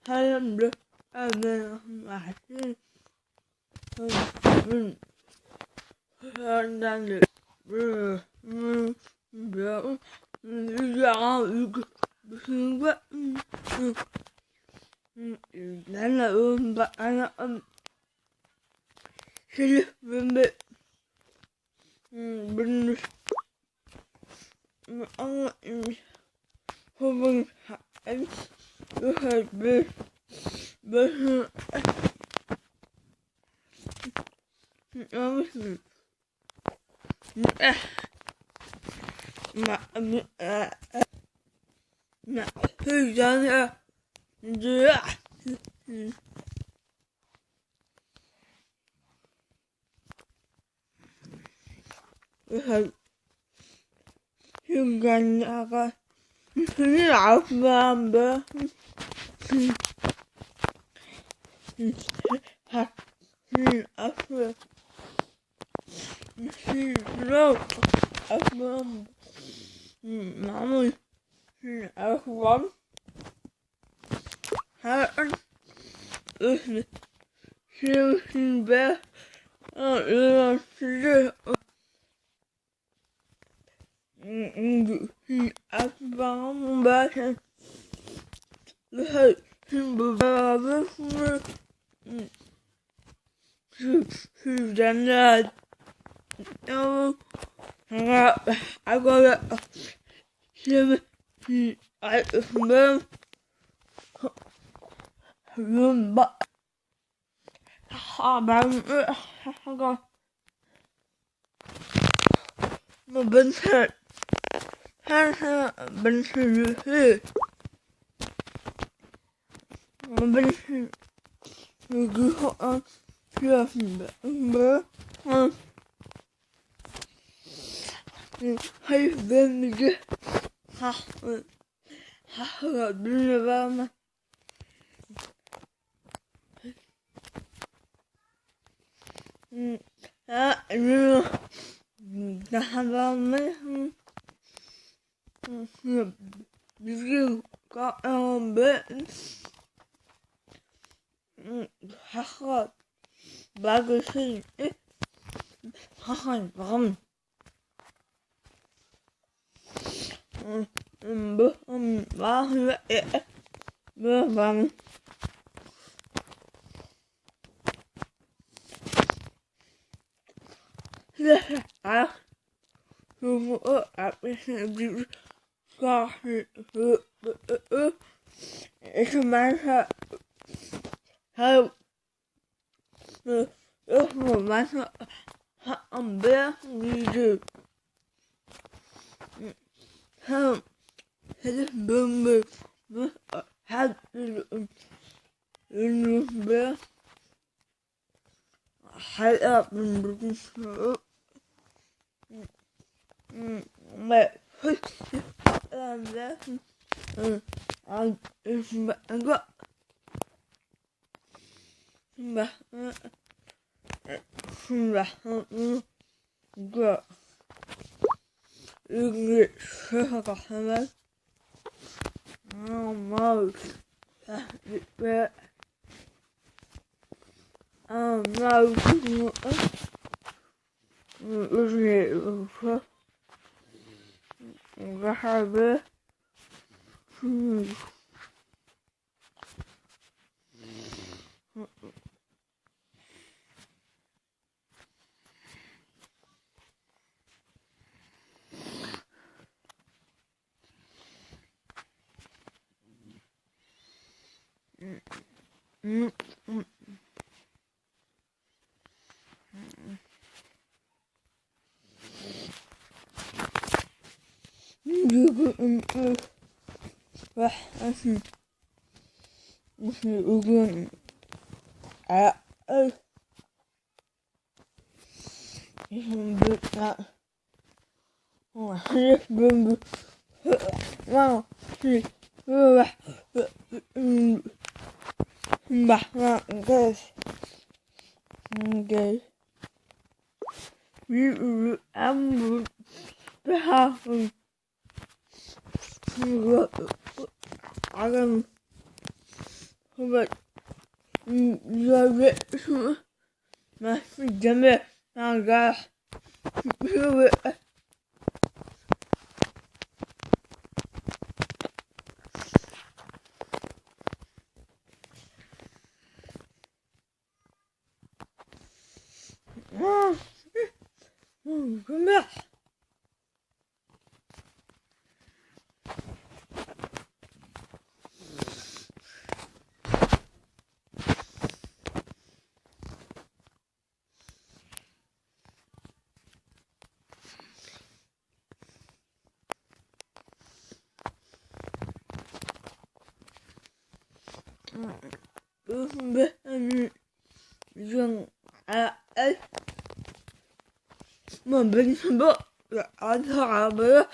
사람들 안에 맛이 사람들 무슨 거 나는 바나 실험을 문 호봉 한 무슨 나 그잖아 이제 흉간나가 흔히 아프면 아프면 싫어 아프면 마음을 아프면 하는 싫은데 이런 싫어 아프면 맛은 힘들어하면 휴전자 아고가 힘을 알면 rumba 마음을 하고 문틀 항상 문틀을 문틀 그거 필요합니다. 할배미게 하하가 눌러봐만 이거 나가면 미국가 하하 막을 수 있지 하하 마음 마음에 마음 아 그거 앞에서 미국가 이렇게 말해서 할 이거 말해서 안 돼, 미국 한 해서 뭐뭐 하들 이놈의 하야 무슨 뭐 안돼 안 이거 이거 이게 제가 하면 마우스 왜 마우스 이게 이거 하면 무슨 but j'avais ma fille jamais un gars. Come ما بالنسبة للعربية